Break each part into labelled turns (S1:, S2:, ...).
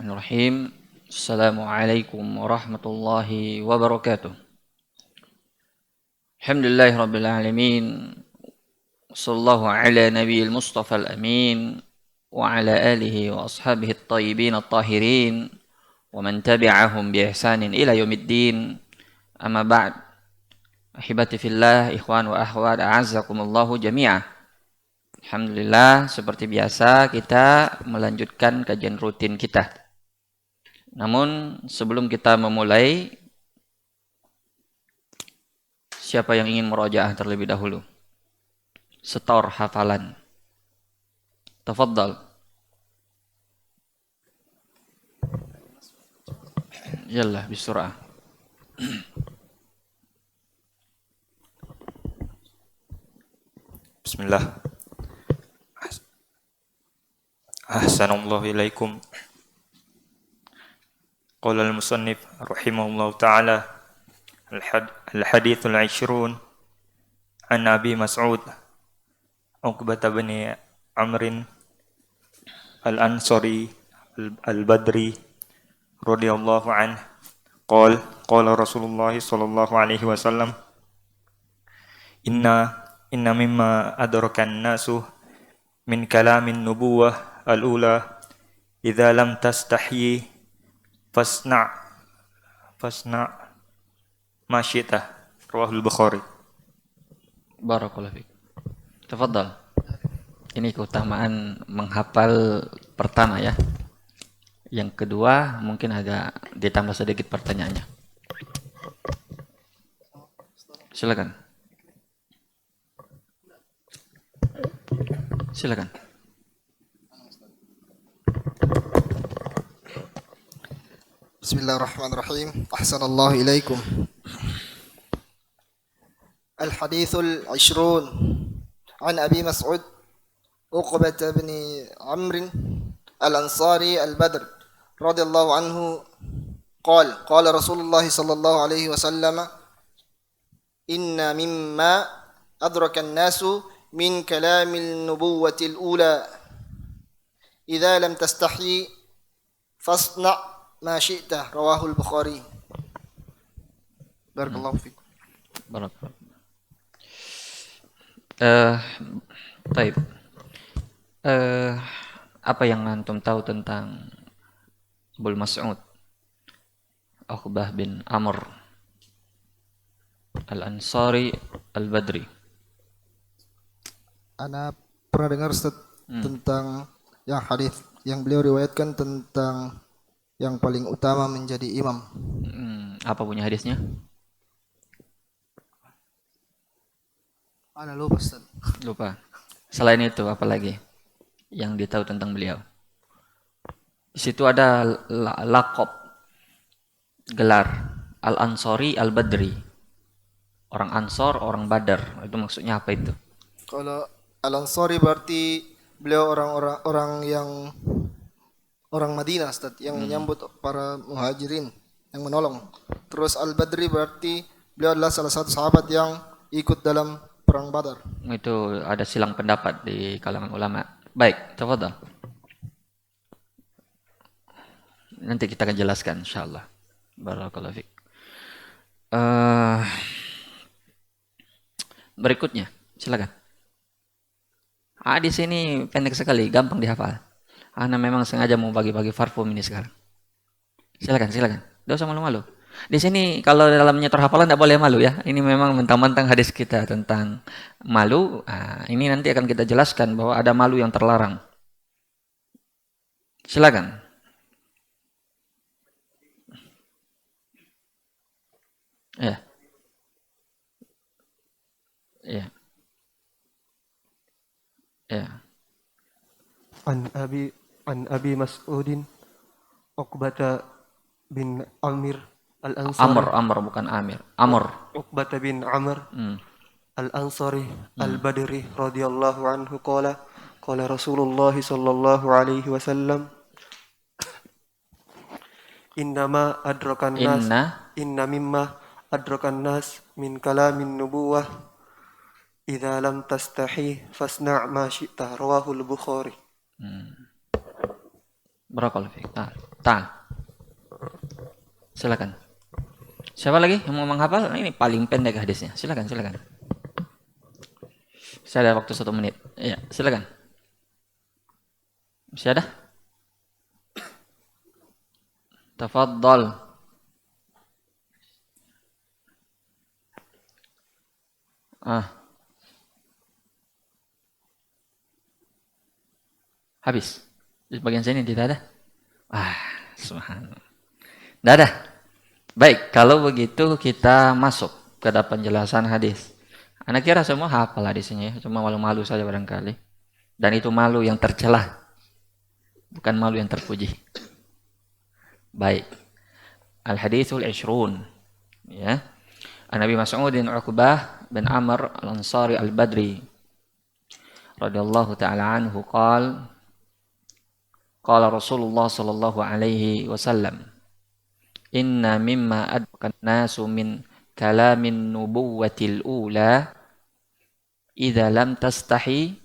S1: Bismillahirrahmanirrahim. Assalamualaikum warahmatullahi wabarakatuh. Alhamdulillahirabbil alamin. Sallallahu ala nabiyil mustafal amin wa ala alihi wa ashabihi at-tayyibin at-tahirin wa man tabi'ahum bi ihsanin ila yaumiddin. Amma ba'd. Ahibati fillah, ikhwan wa akhwat, a'azzakumullahu jami'ah. Alhamdulillah, seperti biasa kita melanjutkan kajian rutin kita. Namun sebelum kita memulai, siapa yang ingin murojaah terlebih dahulu? Setor hafalan. Tafadhal. Yallah bisur'ah.
S2: Bismillah. Ahsanallahu ilaikum. Qala al-musannif rahimahullahu ta'ala al-hadithul 'ishrun an Abi Mas'ud Uqbah bin Amr al-Ansari al-Badri radhiyallahu anhu qala Rasulullah sallallahu alaihi wasallam inna mimma adrakan nasu min kalamin nubuwah al-ula idza lam tastahyi fasna ma syi'ta rawahul Bukhari.
S1: Barakallahu fiik. Tafadhal. Ini keutamaan menghafal pertama ya. Yang kedua mungkin agak ditambah sedikit pertanyaannya. Silakan. Silakan.
S3: Bismillahirrahmanirrahim. Ahsanallahu ilaikum. Al-hadithul 'ishrun an Abi Mas'ud Uqbah bin Amr al-Ansari al-Badr radhiyallahu anhu qala Rasulullah sallallahu alaihi wasallam inna mimma adraka an-nasu min kalamil nubuwwati al-ula idza lam tastahyi fasna' ma syi'ta rawahul Bukhari. Barakallahu fiik.
S1: Barakallahu. Baik. Apa yang antum tahu tentang Abu Mas'ud Uqbah bin Amr al-Ansari al-Badri?
S3: Ana pernah dengar tentang yang hadis yang beliau riwayatkan tentang yang paling utama menjadi imam.
S1: Apa punya hadisnya?
S3: Ana lupa Ustaz.
S1: Lupa. Selain itu apa lagi yang ditahu tentang beliau? Di situ ada laqab, gelar Al-Ansari Al-Badri. Orang Ansor, orang Badar. Itu maksudnya apa itu?
S3: Kalau Al-Ansari berarti beliau orang yang orang Madinah Ustaz yang menyambut para muhajirin, yang menolong. Terus Al-Badri berarti beliau adalah salah satu sahabat yang ikut dalam perang Badar.
S1: Itu ada silang pendapat di kalangan ulama. Baik, tafadhal. Nanti kita akan jelaskan insyaallah. Barakallahu fiik. Berikutnya, silakan. Di sini pendek sekali, gampang dihafal. Ana memang sengaja mau bagi-bagi parfum ini sekarang. Silakan. Tidak usah malu-malu. Di sini kalau dalam nyetor hafalan tidak boleh malu ya. Ini memang mentang-mentang hadis kita tentang malu. Ini nanti akan kita jelaskan bahwa ada malu yang terlarang. Silakan. Ya.
S4: An Abi Mas'udin Uqbah bin Amir al-Ansari.
S1: Amr bukan Amir. Amr.
S4: Uqbah bin Amr al-Ansari al-Badri radhiyallahu anhu qala Rasulullah sallallahu alaihi wasallam inna mimma adrakan nas min kalamin nubuwah idza lam tastahi fasna' ma syi'ta rawahul Bukhari.
S1: Barakallahu fiik. Ta'al. Silakan. Siapa lagi yang mau menghafal? Ini paling pendek hadisnya. Silakan. Saya ada waktu 1 menit. Iya, silakan. Masih ada? Tafadhal. Habis. Di bagian sini tidak ada. Subhanallah. Tidak ada. Baik, kalau begitu kita masuk ke dalam penjelasan hadis. Anak kira semua hafal hadisnya ya, cuma malu-malu saja barangkali. Dan itu malu yang tercelah, bukan malu yang terpuji. Baik. Al-hadithul ishrun. Ya. An-Nabi Mas'udin Uqbah bin Amr Al-Ansari Al-Badri radhiyallahu ta'ala anhu qala Rasulullah sallallahu alaihi wasallam inna mimma adkan nasu min kalamin nubuwatil ula idza lam tastahi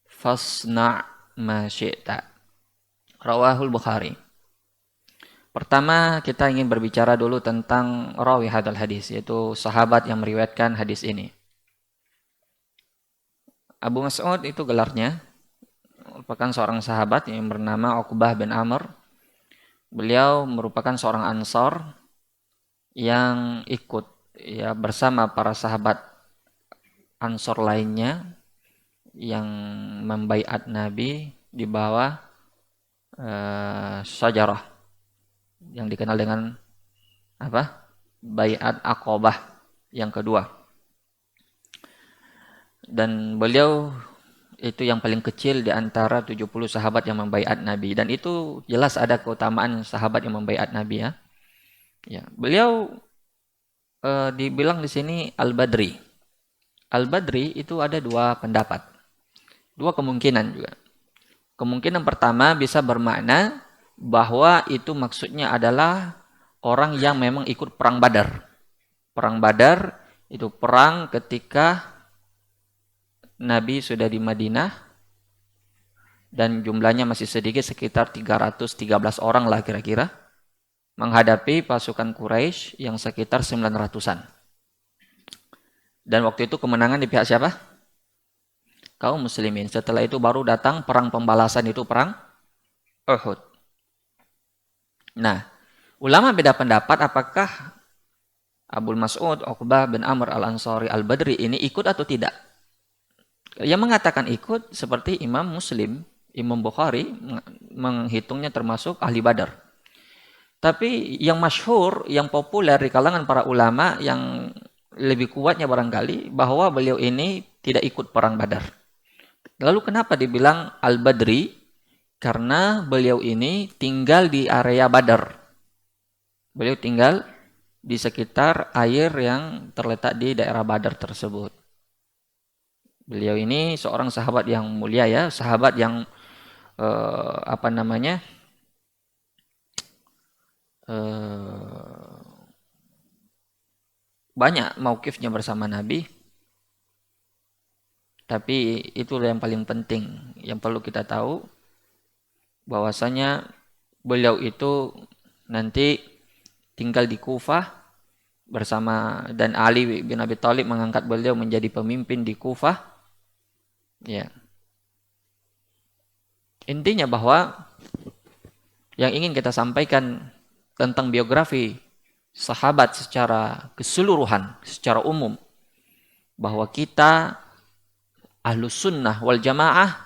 S1: fasna' ma syi'ta. Rawahul Bukhari. Pertama kita ingin berbicara dulu tentang rawi hadal hadis, yaitu sahabat yang meriwayatkan hadis ini. Abu Mas'ud itu gelarnya, merupakan seorang sahabat yang bernama Uqbah bin Amr. Beliau merupakan seorang Ansar yang ikut ya bersama para sahabat Ansar lainnya yang membaiat Nabi di bawah syajarah yang dikenal dengan apa? Baiat Aqabah yang kedua. Dan beliau itu yang paling kecil di antara 70 sahabat yang membaiat Nabi, dan itu jelas ada keutamaan sahabat yang membaiat Nabi ya. Ya, beliau dibilang di sini Al-Badri. Al-Badri itu ada 2 pendapat. 2 kemungkinan juga. Kemungkinan pertama bisa bermakna bahwa itu maksudnya adalah orang yang memang ikut perang Badar. Perang Badar itu perang ketika Nabi sudah di Madinah dan jumlahnya masih sedikit, sekitar 313 orang lah kira-kira, menghadapi pasukan Quraisy yang sekitar 900-an. Dan waktu itu kemenangan di pihak siapa? Kaum muslimin. Setelah itu baru datang perang pembalasan, itu perang Uhud. Nah, ulama beda pendapat apakah Abu Mas'ud Uqbah bin Amr Al-Ansari Al-Badri ini ikut atau tidak. Yang mengatakan ikut seperti Imam Muslim, Imam Bukhari menghitungnya termasuk ahli Badar. Tapi yang masyhur, yang populer di kalangan para ulama, yang lebih kuatnya barangkali bahwa beliau ini tidak ikut perang Badar. Lalu kenapa dibilang Al-Badri? Karena beliau ini tinggal di area Badar. Beliau tinggal di sekitar air yang terletak di daerah Badar tersebut. Beliau ini seorang sahabat yang mulia ya, sahabat yang banyak mauqifnya bersama Nabi. Tapi itu yang paling penting yang perlu kita tahu, bahwasanya beliau itu nanti tinggal di Kufah bersama, dan Ali bin Abi Thalib mengangkat beliau menjadi pemimpin di Kufah. Ya. Intinya bahwa yang ingin kita sampaikan tentang biografi sahabat secara keseluruhan, secara umum, bahwa kita Ahlus Sunnah wal Jamaah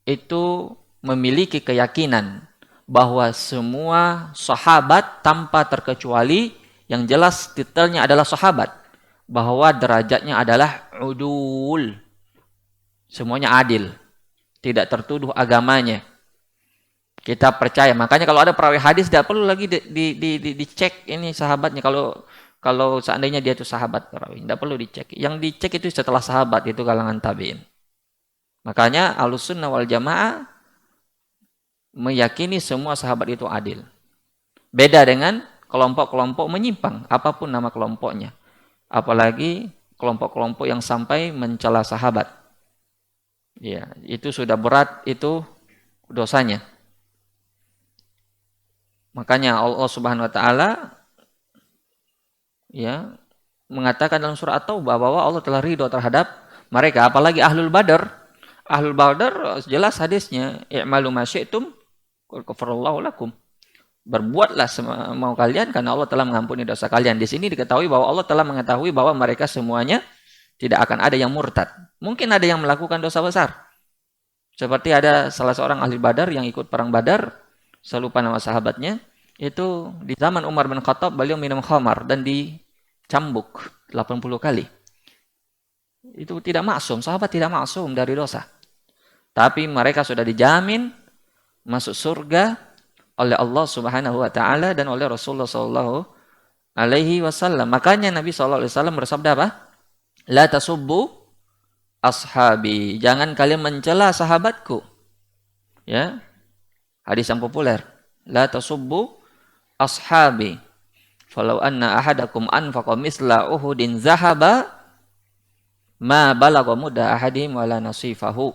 S1: itu memiliki keyakinan bahwa semua sahabat tanpa terkecuali, yang jelas titelnya adalah sahabat, bahwa derajatnya adalah udul, semuanya adil, tidak tertuduh agamanya. Kita percaya. Makanya kalau ada perawi hadis tidak perlu lagi dicek ini sahabatnya. Kalau seandainya dia itu sahabat perawi, tidak perlu dicek. Yang dicek itu setelah sahabat, itu kalangan tabi'in. Makanya Ahlus Sunnah wal Jamaah meyakini semua sahabat itu adil. Beda dengan kelompok-kelompok menyimpang, apapun nama kelompoknya. Apalagi kelompok-kelompok yang sampai mencela sahabat. Ya, itu sudah berat itu dosanya. Makanya Allah Subhanahu wa taala ya mengatakan dalam surah At-Taubah bahwa Allah telah ridho terhadap mereka, apalagi Ahlul Badar. Ahlul Badar jelas hadisnya, i'malu ma syi'tum qad ghafarallahu lakum. Berbuatlah mau kalian karena Allah telah mengampuni dosa kalian. Di sini diketahui bahwa Allah telah mengetahui bahwa mereka semuanya tidak akan ada yang murtad. Mungkin ada yang melakukan dosa besar. Seperti ada salah seorang ahli Badar yang ikut perang Badar, saya lupa nama sahabatnya, itu di zaman Umar bin Khattab beliau minum khamar dan dicambuk 80 kali. Itu tidak maksum, sahabat tidak maksum dari dosa. Tapi mereka sudah dijamin masuk surga oleh Allah Subhanahu wa taala dan oleh Rasulullah sallallahu alaihi wasallam. Makanya Nabi sallallahu alaihi wasallam bersabda apa? La tasubbu ashabi. Jangan kalian mencela sahabatku. Ya. Hadis yang populer. La tasubbu ashabi. Falau anna ahadakum anfaqa misla Uhudin zahaba ma balagha mudda ahadihim wala nasifahu.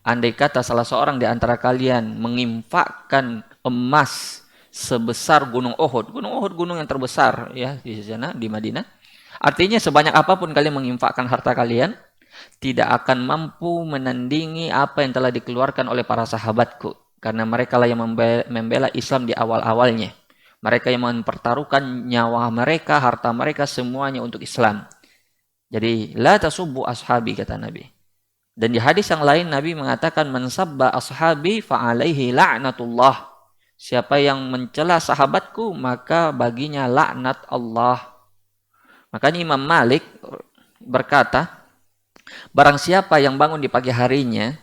S1: Andai kata salah seorang di antara kalian menginfakkan emas sebesar gunung Uhud. Gunung Uhud gunung yang terbesar ya di sana di Madinah. Artinya sebanyak apapun kalian menginfakkan harta kalian tidak akan mampu menandingi apa yang telah dikeluarkan oleh para sahabatku, karena mereka lah yang membela Islam di awal-awalnya. Mereka yang mempertaruhkan nyawa mereka, harta mereka semuanya untuk Islam. Jadi la tasubbu ashabi kata Nabi. Dan di hadis yang lain Nabi mengatakan man sabba ashabi fa alaihi la'natullah. Siapa yang mencela sahabatku maka baginya laknat Allah. Makanya Imam Malik berkata, barang siapa yang bangun di pagi harinya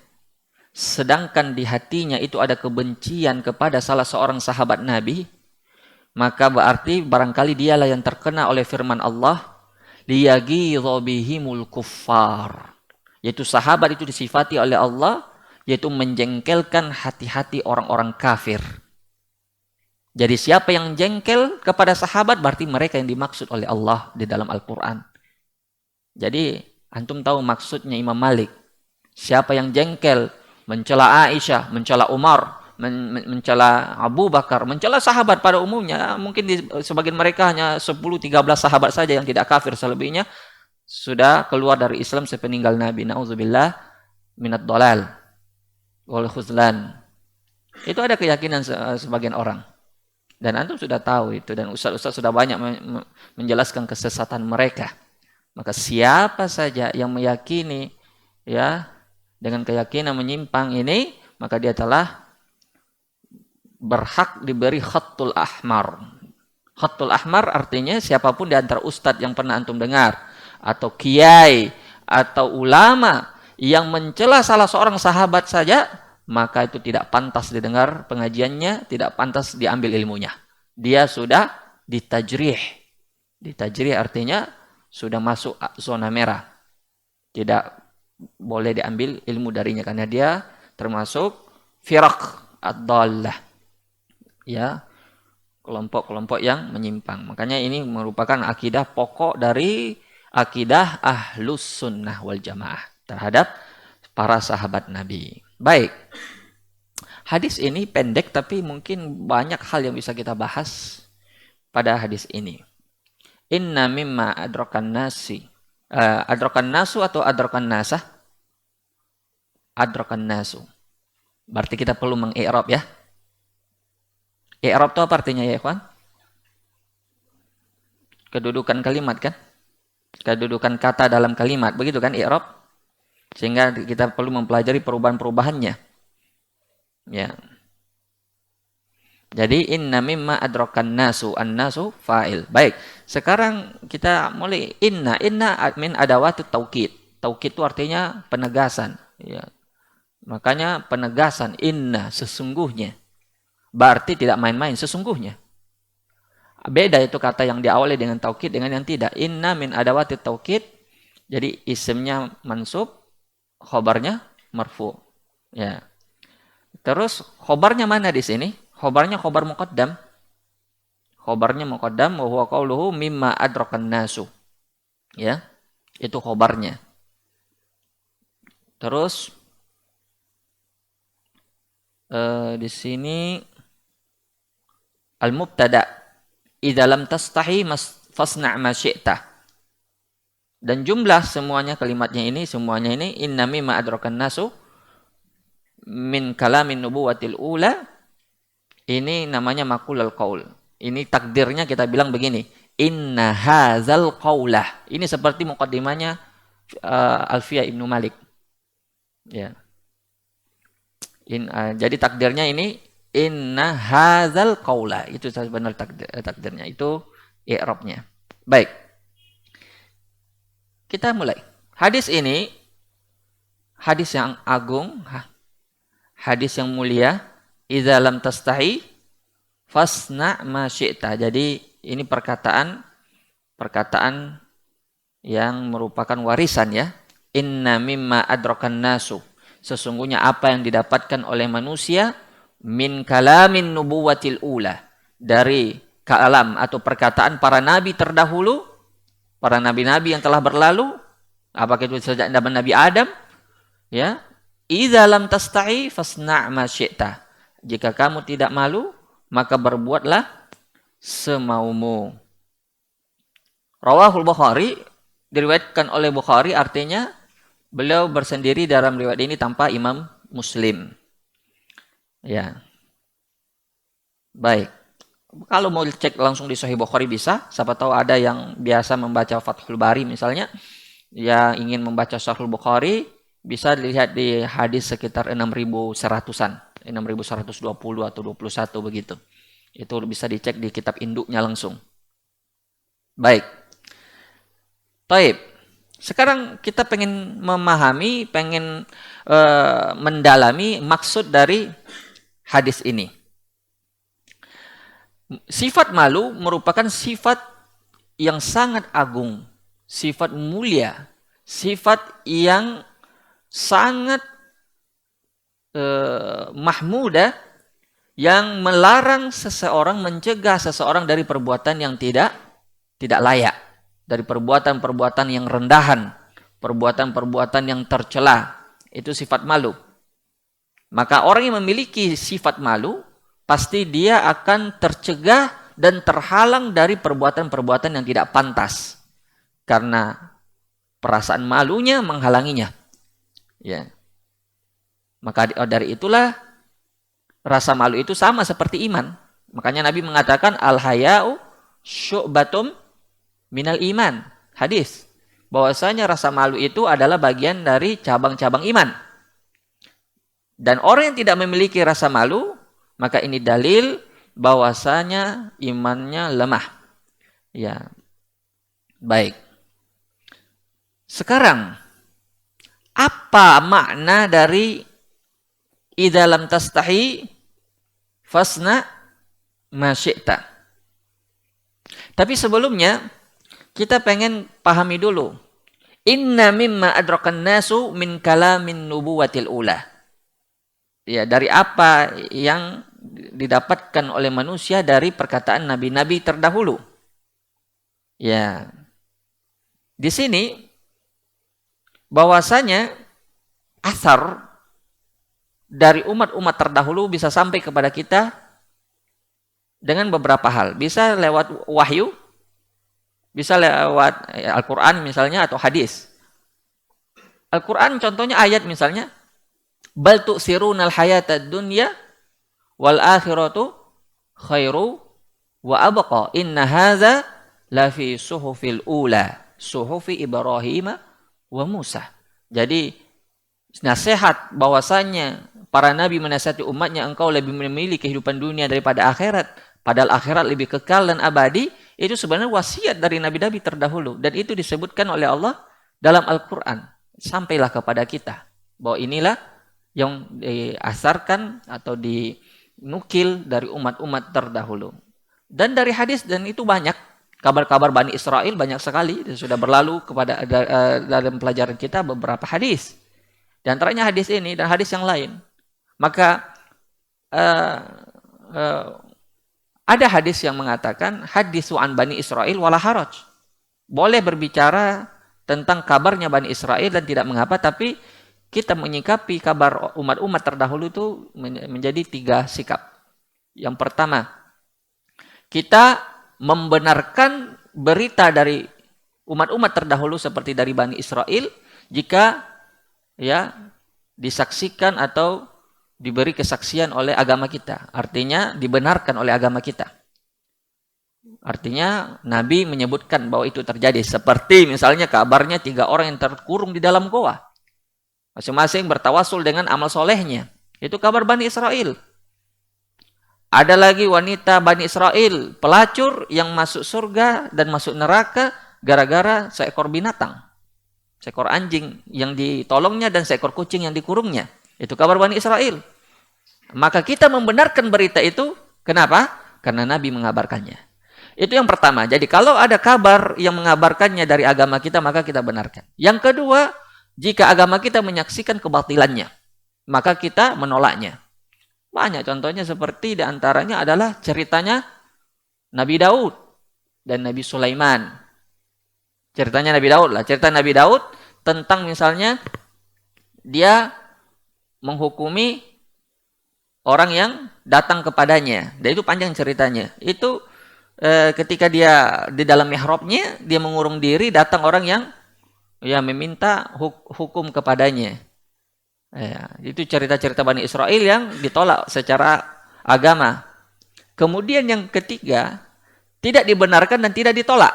S1: sedangkan di hatinya itu ada kebencian kepada salah seorang sahabat Nabi, maka berarti barangkali dialah yang terkena oleh firman Allah, liyagidha bihimul kuffar. Yaitu sahabat itu disifati oleh Allah, yaitu menjengkelkan hati-hati orang-orang kafir. Jadi siapa yang jengkel kepada sahabat, berarti mereka yang dimaksud oleh Allah di dalam Al-Quran. Jadi, antum tahu maksudnya Imam Malik. Siapa yang jengkel, mencela Aisyah, mencela Umar, mencela Abu Bakar, mencela sahabat pada umumnya. Mungkin di sebagian mereka hanya 10-13 sahabat saja yang tidak kafir, selebihnya sudah keluar dari Islam sepeninggal Nabi. Na'udzubillah minad dolal wal khuzlan. Itu ada keyakinan sebagian orang. Dan antum sudah tahu itu. Dan ustaz-ustaz sudah banyak menjelaskan kesesatan mereka. Maka siapa saja yang meyakini ya dengan keyakinan menyimpang ini, maka dia telah berhak diberi khattul ahmar. Khattul ahmar artinya siapapun di antara ustadz yang pernah antum dengar, atau kiai, atau ulama yang mencela salah seorang sahabat saja, maka itu tidak pantas didengar pengajiannya, tidak pantas diambil ilmunya. Dia sudah ditajrih. Ditajrih artinya sudah masuk zona merah. Tidak boleh diambil ilmu darinya karena dia termasuk firaq ad-dallah. Ya, kelompok-kelompok yang menyimpang. Makanya ini merupakan akidah pokok dari akidah Ahlus Sunnah wal Jamaah terhadap para sahabat Nabi. Baik. Hadis ini pendek tapi mungkin banyak hal yang bisa kita bahas pada hadis ini. Inna mimma adrakan nasi. Adrakan nasu atau adrakan nasah? Adrakan nasu. Berarti kita perlu mengi'rab ya. I'rab itu apa artinya ya ikhwan? Kedudukan kalimat kan? Kedudukan kata dalam kalimat. Begitu kan i'rab? Sehingga kita perlu mempelajari perubahan-perubahannya. Ya. Jadi inna mimma adrakan nasu, an-nasu fa'il. Baik, sekarang kita mulai inna min adawatut taukid. Taukid itu artinya penegasan, ya. Makanya penegasan inna sesungguhnya. Berarti tidak main-main sesungguhnya. Beda itu kata yang diawali dengan taukid dengan yang tidak. Inna min adawatut taukid. Jadi isimnya mansub, khobarnya marfu. Ya. Terus khobarnya mana di sini? Khobarnya khobar muqaddam. Khobarnya muqaddam wa huwa qauluhu mimma adrakan nasu. Ya. Itu khobarnya. Terus di sini al-mubtada, idza lam tastahi fasna' ma syi'ta. Dan jumlah semuanya kalimatnya ini semuanya ini inna mimma adrakan nasu min kalamin nubuwatil ula, ini namanya maqulul qaul. Ini takdirnya kita bilang begini, inna hadzal qaulah. Ini seperti muqaddimahnya Alfiyah Ibnu Malik. Ya. Jadi takdirnya ini inna hadzal qaulah. Itu benar takdirnya. Itu i'rabnya. Baik. Kita mulai. Hadis ini hadis yang agung, hadis yang mulia, idza lam tastahi fasna ma syi'ta. Jadi ini perkataan yang merupakan warisan ya. Inna mimma adrakan nasu. Sesungguhnya apa yang didapatkan oleh manusia min kalamin nubuwatil ula, dari kalam atau perkataan para nabi terdahulu, para nabi-nabi yang telah berlalu, apakah itu sejak zaman Nabi Adam, ya. Idza lam tastahi fasna' ma syi'ta. Jika kamu tidak malu, maka berbuatlah semaumu. Rawahul Bukhari, diriwayatkan oleh Bukhari, artinya beliau bersendiri dalam riwayat ini tanpa Imam Muslim. Ya. Baik. Kalau mau cek langsung di Sahih Bukhari bisa, siapa tahu ada yang biasa membaca Fathul Bari misalnya, yang ingin membaca Sahih Bukhari, bisa dilihat di hadis sekitar 6.100-an, 6.120 atau 21 begitu. Itu bisa dicek di kitab induknya langsung. Baik. Taib. Sekarang kita pengen memahami, pengen mendalami maksud dari hadis ini. Sifat malu merupakan sifat yang sangat agung, sifat mulia, sifat yang sangat mahmudah, yang melarang seseorang, mencegah seseorang dari perbuatan yang tidak layak, dari perbuatan-perbuatan yang rendahan, perbuatan-perbuatan yang tercela. Itu sifat malu. Maka orang yang memiliki sifat malu, pasti dia akan tercegah dan terhalang dari perbuatan-perbuatan yang tidak pantas. Karena perasaan malunya menghalanginya. Ya. Maka dari itulah rasa malu itu sama seperti iman. Makanya Nabi mengatakan al-haya'u syu'batum minal iman. Hadis. Bahwasanya rasa malu itu adalah bagian dari cabang-cabang iman. Dan orang yang tidak memiliki rasa malu, maka ini dalil bahwasanya imannya lemah. Ya. Baik. Sekarang, apa makna dari idza lam tastahi fasna ma syi'ta? Tapi sebelumnya kita pengen pahami dulu. Inna mimma adrakan nasu min kalamin nubuwatil ula. Ya, dari apa yang didapatkan oleh manusia dari perkataan nabi-nabi terdahulu. Ya. Di sini bahwasanya asar dari umat-umat terdahulu bisa sampai kepada kita dengan beberapa hal. Bisa lewat wahyu, bisa lewat Al-Quran misalnya atau hadis. Al-Quran contohnya ayat misalnya, bal tu'sirunal hayatad dunya wal akhiratu khairu wa abqa inna hadza la fi suhufil ula suhufi Ibrahim wa Musa. Jadi nasihat bahwasanya para nabi menasihati umatnya, engkau lebih memilih kehidupan dunia daripada akhirat, padahal akhirat lebih kekal dan abadi. Itu sebenarnya wasiat dari nabi-nabi terdahulu, dan itu disebutkan oleh Allah dalam Al-Quran. Sampailah kepada kita bahwa inilah yang diasarkan atau dinukil dari umat-umat terdahulu. Dan dari hadis, dan itu banyak kabar-kabar Bani Israel, banyak sekali sudah berlalu kepada dalam pelajaran kita beberapa hadis. Di antaranya hadis ini dan hadis yang lain. Maka ada hadis yang mengatakan hadisu an Bani Israel wala haraj. Boleh berbicara tentang kabarnya Bani Israel dan tidak mengapa, tapi kita menyikapi kabar umat-umat terdahulu itu menjadi 3 sikap. Yang pertama, kita membenarkan berita dari umat-umat terdahulu seperti dari Bani Israel jika ya disaksikan atau diberi kesaksian oleh agama kita. Artinya dibenarkan oleh agama kita. Artinya Nabi menyebutkan bahwa itu terjadi. Seperti misalnya kabarnya 3 orang yang terkurung di dalam goa. Masing-masing bertawasul dengan amal solehnya. Itu kabar Bani Israel. Ada lagi wanita Bani Israel, pelacur yang masuk surga dan masuk neraka gara-gara seekor binatang. Seekor anjing yang ditolongnya dan seekor kucing yang dikurungnya. Itu kabar Bani Israel. Maka kita membenarkan berita itu. Kenapa? Karena Nabi mengabarkannya. Itu yang pertama. Jadi kalau ada kabar yang mengabarkannya dari agama kita, maka kita benarkan. Yang kedua, jika agama kita menyaksikan kebatilannya, maka kita menolaknya. Banyak contohnya seperti diantaranya adalah ceritanya Nabi Daud dan Nabi Sulaiman. Ceritanya Nabi Daud lah. Cerita Nabi Daud tentang misalnya dia menghukumi orang yang datang kepadanya. Dan itu panjang ceritanya. Itu ketika dia di dalam mihrabnya, dia mengurung diri, datang orang yang meminta hukum kepadanya. Ya, itu cerita-cerita Bani Israel yang ditolak secara agama. Kemudian yang ketiga, tidak dibenarkan dan tidak ditolak.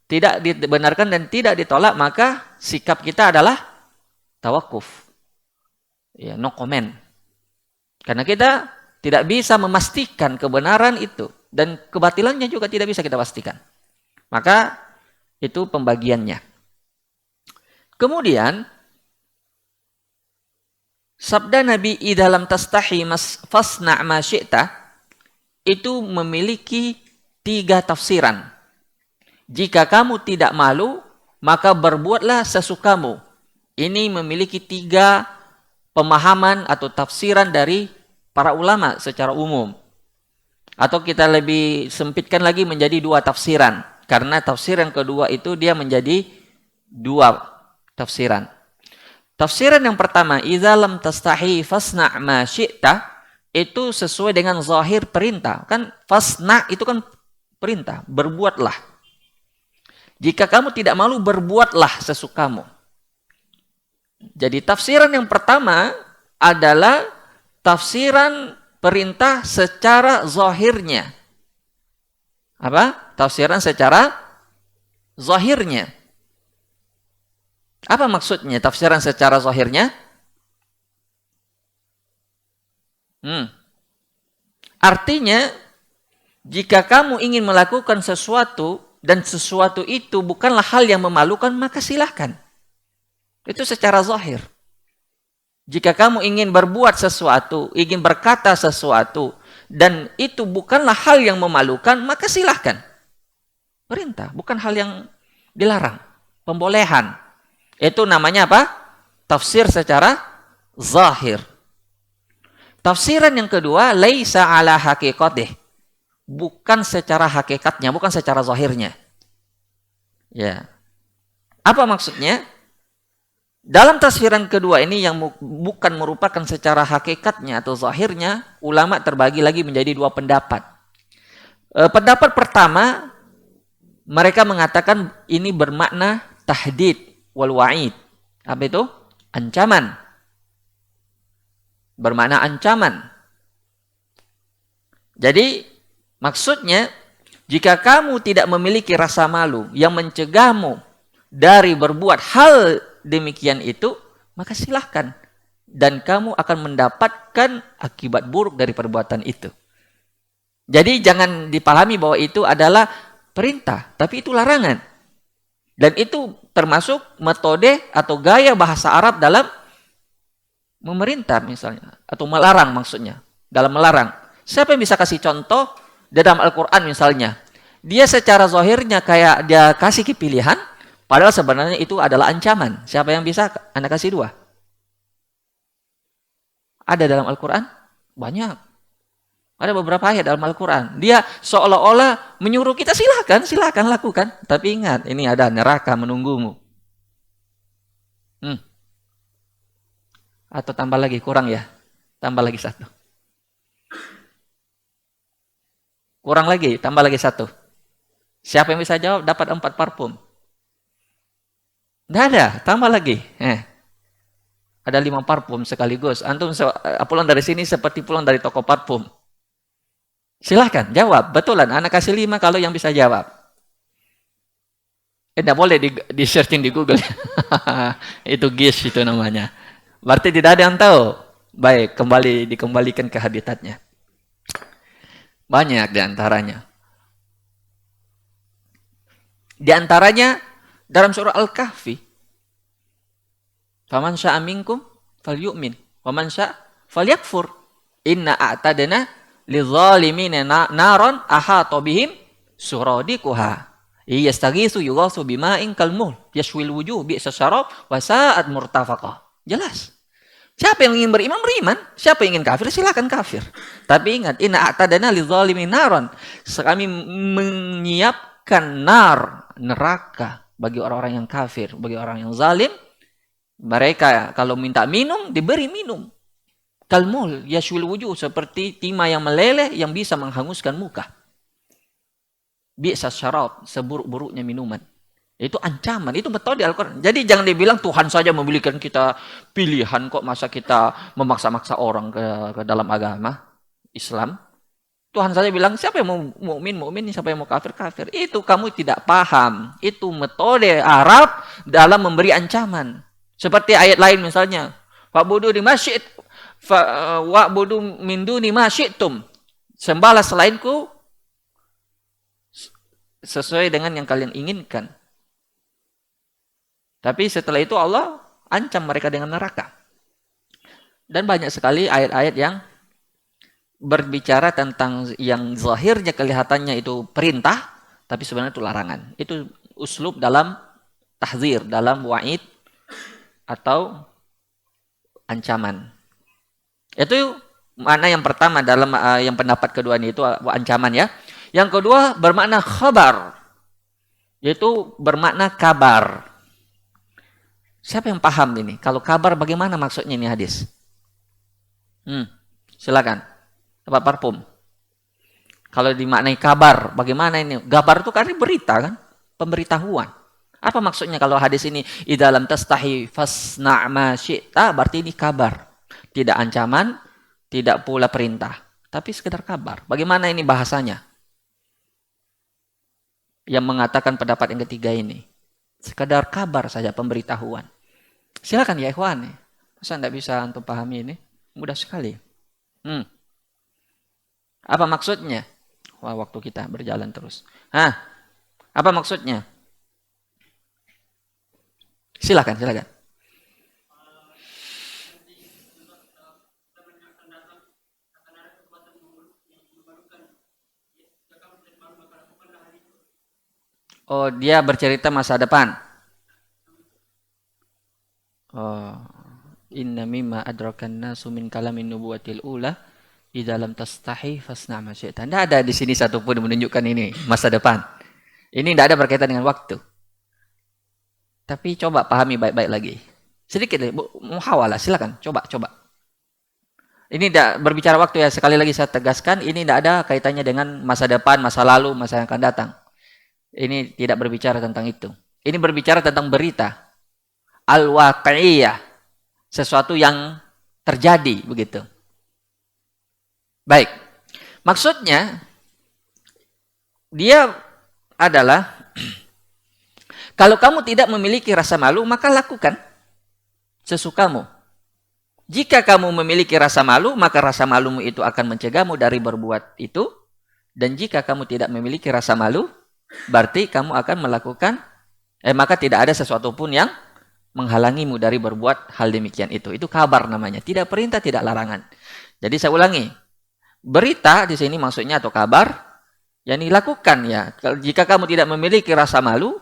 S1: Tidak dibenarkan dan tidak ditolak, maka sikap kita adalah tawakuf. Ya, no comment. Karena kita tidak bisa memastikan kebenaran itu. Dan kebatilannya juga tidak bisa kita pastikan. Maka itu pembagiannya. Kemudian sabda Nabi idza lam tastahi fasna' ma syi'ta itu memiliki 3 tafsiran. Jika kamu tidak malu, maka berbuatlah sesukamu. Ini memiliki 3 pemahaman atau tafsiran dari para ulama secara umum. Atau kita lebih sempitkan lagi menjadi 2 tafsiran. Karena tafsir yang kedua itu dia menjadi 2 tafsiran. Tafsiran yang pertama, idza lam tastahi fasna' ma syi'ta, itu sesuai dengan zahir perintah. Kan fasna' itu kan perintah, berbuatlah. Jika kamu tidak malu, berbuatlah sesukamu. Jadi tafsiran yang pertama adalah tafsiran perintah secara zahirnya. Apa? Tafsiran secara zahirnya. Apa maksudnya tafsiran secara zahirnya? Artinya, jika kamu ingin melakukan sesuatu dan sesuatu itu bukanlah hal yang memalukan, maka silahkan. Itu secara zahir. Jika kamu ingin berbuat sesuatu, ingin berkata sesuatu, dan itu bukanlah hal yang memalukan, maka silahkan. Perintah, bukan hal yang dilarang. Pembolehan. Itu namanya apa? Tafsir secara zahir. Tafsiran yang kedua, laisa ala haqiqatih. Bukan secara hakikatnya, bukan secara zahirnya. Ya. Apa maksudnya? Dalam tafsiran kedua ini yang bukan merupakan secara hakikatnya atau zahirnya, ulama terbagi lagi menjadi 2 pendapat. Pendapat pertama, mereka mengatakan ini bermakna tahdid wal wa'id. Apa itu? Ancaman. Bermakna ancaman. Jadi, maksudnya, jika kamu tidak memiliki rasa malu yang mencegahmu dari berbuat hal demikian itu, maka silahkan. Dan kamu akan mendapatkan akibat buruk dari perbuatan itu. Jadi jangan dipahami bahwa itu adalah perintah, tapi itu larangan. Dan itu termasuk metode atau gaya bahasa Arab dalam memerintah misalnya. Atau melarang maksudnya. Dalam melarang. Siapa yang bisa kasih contoh dalam Al-Quran misalnya? Dia secara zahirnya kayak dia kasih pilihan, padahal sebenarnya itu adalah ancaman. Siapa yang bisa? Anda kasih 2. Ada dalam Al-Quran? Banyak. Ada beberapa ayat dalam Al-Quran. Dia seolah-olah menyuruh kita silakan lakukan. Tapi ingat, ini ada neraka menunggumu. Atau tambah lagi, kurang ya? Tambah lagi 1. Kurang lagi, tambah lagi 1. Siapa yang bisa jawab dapat 4 parfum. Tidak ada, tambah lagi. Ada 5 parfum sekaligus. Antum pulang dari sini seperti pulang dari toko parfum. Silahkan, jawab. Betulan, anak kasih 5 kalau yang bisa jawab. Tidak boleh di searching di Google. Itu guess itu namanya. Berarti tidak ada yang tahu. Baik, dikembalikan ke habitatnya. Banyak di antaranya. Di antaranya dalam surah Al-Kahfi. Faman syaa minkum falyu'min wa man syaa falyakfur. Inna a'tadna lidzalimina naron ahata bihim suradiquha. Yastaghitsu yughatsu bima'in kalmuhl yashwil wujuh bi'sa syarab wa sa'at murtafaqah. Jelas. Siapa yang ingin beriman, siapa yang ingin kafir, silakan kafir. Tapi ingat, inna a'tadna lidzalimin naron. Kami menyiapkan neraka bagi orang-orang yang kafir, bagi orang yang zalim. Mereka kalau minta minum, diberi minum. Kalmul, yashwil wujuh, seperti timah yang meleleh yang bisa menghanguskan muka. Bi'sa syarab, seburuk-buruknya minuman. Itu ancaman, itu betul di Al-Quran. Jadi jangan dibilang Tuhan saja memberikan kita pilihan kok, masa kita memaksa-maksa orang ke dalam agama Islam. Tuhan saja bilang siapa yang mau mukmin, siapa yang mau kafir. Itu kamu tidak paham. Itu metode Arab dalam memberi ancaman. Seperti ayat lain misalnya, wa'budu min duni ma syi'tum. Sembahlah selainku sesuai dengan yang kalian inginkan. Tapi setelah itu Allah ancam mereka dengan neraka. Dan banyak sekali ayat-ayat yang berbicara tentang yang zahirnya kelihatannya itu perintah, tapi sebenarnya itu larangan. Itu uslub dalam tahzir, dalam wa'id atau ancaman. Itu makna yang pertama dalam yang pendapat kedua ini, itu ancaman ya. Yang kedua bermakna khabar, yaitu bermakna kabar. Siapa yang paham ini? Kalau kabar bagaimana maksudnya ini hadis? Silakan. Tempat parfum. Kalau dimaknai kabar, bagaimana ini? Kabar itu kan berita kan? Pemberitahuan. Apa maksudnya kalau hadis ini idza lam tastahi fasna' ma syi'ta, berarti ini kabar. Tidak ancaman, tidak pula perintah, tapi sekedar kabar. Bagaimana ini bahasanya? Yang mengatakan pendapat yang ketiga ini. Sekedar kabar saja, pemberitahuan. Silakan ya ikhwan. Masa tidak bisa untuk pahami ini? Mudah sekali. Apa maksudnya? Wah, waktu kita berjalan terus. Apa maksudnya? Silakan. Oh, dia bercerita masa depan. Oh, inna mimma adrakan nasu min kalamin nubuwatil ula idza lam tastahi fasna' ma syi'ta. Tidak ada di sini satupun yang menunjukkan ini masa depan. Ini tidak ada berkaitan dengan waktu. Tapi coba pahami baik-baik lagi. Sedikit muhawalah, silakan coba. Ini tidak berbicara waktu ya, sekali lagi saya tegaskan, ini tidak ada kaitannya dengan masa depan, masa lalu, masa yang akan datang. Ini tidak berbicara tentang itu. Ini berbicara tentang berita. Al-waqi'iyah. Sesuatu yang terjadi, begitu. Baik. Maksudnya, dia adalah, kalau kamu tidak memiliki rasa malu, maka lakukan sesukamu. Jika kamu memiliki rasa malu, maka rasa malumu itu akan mencegahmu dari berbuat itu. Dan jika kamu tidak memiliki rasa malu, berarti kamu akan melakukan, maka tidak ada sesuatu pun yang menghalangimu dari berbuat hal demikian itu. Itu kabar namanya. Tidak perintah, tidak larangan. Jadi saya ulangi. Berita di sini maksudnya atau kabar yang dilakukan ya. Jika kamu tidak memiliki rasa malu,